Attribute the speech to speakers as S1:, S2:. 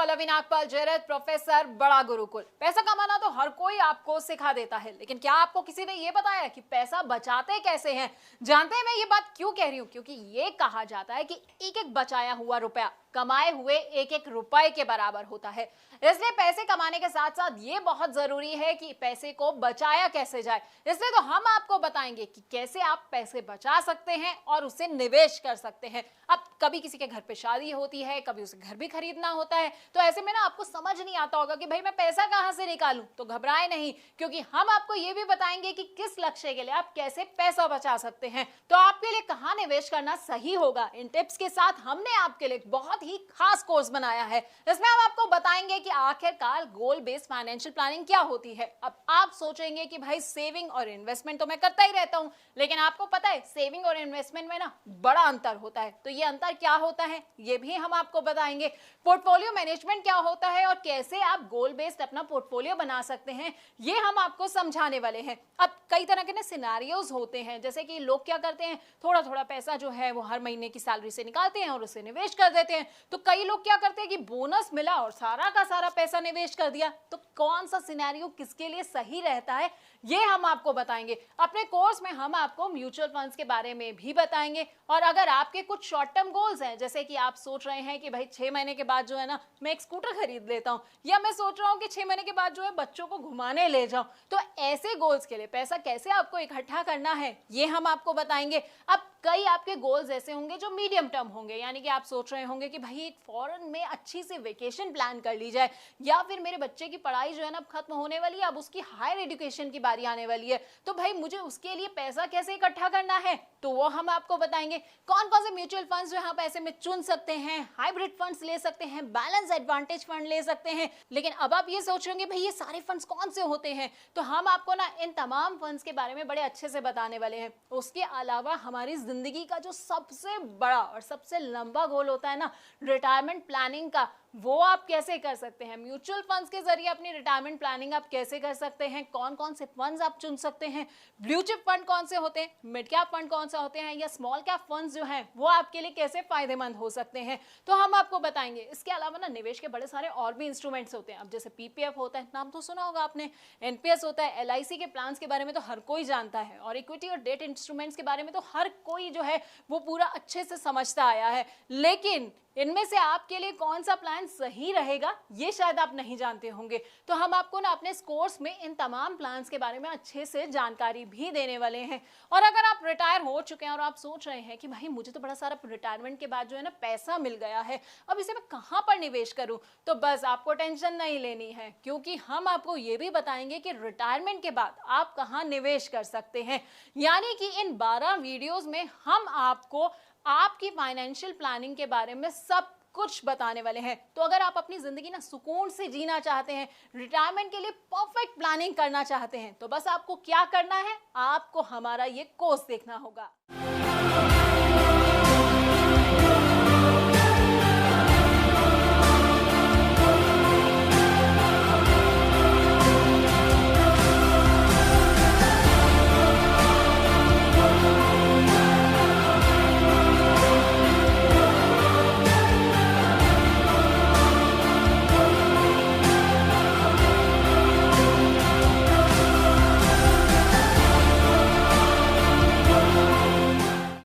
S1: Pallavi Nagpal Jayrath, professor, बड़ा गुरुकुल। पैसा कमाना तो हर कोई आपको सिखा देता है, लेकिन क्या आपको किसी ने ये बताया कि पैसा बचाते कैसे हैं? जानते हैं मैं ये बात क्यों कह रही हूँ? क्योंकि ये कहा जाता है कि एक एक बचाया हुआ रुपया कमाए हुए एक एक रुपए के बराबर होता है। इसलिए पैसे कमाने के साथ साथ ये बहुत जरूरी है कि पैसे को बचाया कैसे जाए। इसलिए तो हम आपको बताएंगे कि कैसे आप पैसे बचा सकते हैं और उसे निवेश कर सकते हैं। अब कभी किसी के घर पे शादी होती है, कभी उसे घर भी खरीदना होता है, तो ऐसे में ना आपको समझ नहीं आता होगा कि भाई मैं पैसा कहां से निकालूं। तो घबराए नहीं, क्योंकि हम आपको ये भी बताएंगे कि किस लक्ष्य के लिए आप कैसे पैसा बचा सकते हैं। तो आपके लिए कहां निवेश करना सही होगा, इन टिप्स के साथ हमने आपके लिए बहुत ही खास कोर्स बनाया है। इसमें हम आपको बताएंगे कि आखिरकार गोल बेस्ड फाइनेंशियल प्लानिंग क्या होती है। अब आप सोचेंगे कि भाई सेविंग और इन्वेस्टमेंट तो मैं करता ही रहता हूं, लेकिन आपको पता है सेविंग और इन्वेस्टमेंट में ना बड़ा अंतर होता है। तो ये अंतर क्या होता है ये भी हम आपको बताएंगे। पोर्टफोलियो मैनेजमेंट क्या होता है और कैसे आप गोल बेस्ड अपना पोर्टफोलियो बना सकते हैं, ये हम आपको समझाने वाले हैं। अब कई तरह के ना सिनेरियोज होते हैं, जैसे कि लोग क्या करते हैं, थोड़ा थोड़ा पैसा जो है वो हर महीने की सैलरी से निकालते हैं और उसे निवेश कर देते हैं। तो कई लोग क्या करते हैं कि बोनस मिला और सारा का सारा पैसा निवेश कर दिया। तो कौन सा सिनेरियो किसके लिए सही रहता है ये हम आपको बताएंगे। अपने कोर्स में हम आपको म्यूचुअल फंड्स के बारे में भी बताएंगे। और अगर आपके कुछ शॉर्ट टर्म गोल्स हैं, जैसे कि आप सोच रहे हैं कि भाई 6 महीने के बाद जो है ना मैं एक स्कूटर खरीद लेता हूं, या मैं सोच रहा हूं कि 6 महीने के बाद जो है बच्चों को घुमाने ले जाऊं, तो ऐसे गोल्स के लिए पैसा कैसे आपको इकट्ठा करना है ये हम आपको बताएंगे। अब कई आपके गोल्स ऐसे होंगे जो मीडियम टर्म होंगे, यानी कि आप सोच रहे होंगे कि भाई एक फॉरेन में अच्छी सी वेकेशन प्लान कर ली जाए, या फिर मेरे बच्चे की पढ़ाई जो है ना अब खत्म होने वाली है, अब उसकी हायर एजुकेशन की बारी आने वाली है, तो भाई मुझे उसके लिए पैसा कैसे इकट्ठा करना है, तो वो हम आपको बताएंगे। कौन कौन से म्यूचुअल फंड्स जो आप ऐसे में चुन सकते हैं, हाइब्रिड फंड्स ले सकते हैं, बैलेंस एडवांटेज फंड ले सकते हैं। लेकिन अब आप ये सोच रहे होंगे भाई ये सारे फंड्स कौन से होते हैं, तो हम आपको ना इन तमाम फंड्स के बारे में बड़े अच्छे से बताने वाले हैं। उसके अलावा हमारी जिंदगी का जो सबसे बड़ा और सबसे लंबा गोल होता है ना रिटायरमेंट प्लानिंग का, वो आप कैसे कर सकते हैं। म्यूचुअल फंड्स के जरिए अपनी रिटायरमेंट प्लानिंग आप कैसे कर सकते हैं, कौन कौन से फंड्स आप चुन सकते हैं, ब्लू चिप फंड कौन से होते हैं, मिड कैप फंड कौन से होते हैं, या स्मॉल कैप फंड्स जो हैं वो आपके लिए कैसे फायदेमंद हो सकते हैं, तो हम आपको बताएंगे। इसके अलावा ना निवेश के बड़े सारे और भी इंस्ट्रूमेंट्स होते हैं। अब जैसे पीपीएफ होता है, नाम तो सुना होगा आपने, एनपीएस होता है, एलआईसी के प्लान्स के बारे में तो हर कोई जानता है, और इक्विटी और डेट इंस्ट्रूमेंट्स के बारे में तो हर कोई जो है वो पूरा अच्छे से समझता आया है। लेकिन इनमें से आपके लिए कौन सा प्लान सही रहेगा ये शायद आप नहीं जानते होंगे। तो हम आपको ना अपने इस कोर्स में इन तमाम प्लान्स के बारे में अच्छे से जानकारी भी देने वाले हैं। और अगर आप रिटायर हो चुके हैं और आप सोच रहे हैं कि भाई मुझे तो बड़ा सारा रिटायरमेंट के बाद जो है ना पैसा मिल गया है, अब इसे मैं कहां पर निवेश करूं, तो बस आपको टेंशन नहीं लेनी है, क्योंकि हम आपको ये भी बताएंगे कि रिटायरमेंट के बाद आप कहां निवेश कर सकते हैं। यानी कि इन 12 वीडियोस में हम आपको आपकी फाइनेंशियल प्लानिंग के बारे में सब कुछ बताने वाले हैं। तो अगर आप अपनी जिंदगी ना सुकून से जीना चाहते हैं, रिटायरमेंट के लिए परफेक्ट प्लानिंग करना चाहते हैं, तो बस आपको क्या करना है, आपको हमारा ये कोर्स देखना होगा।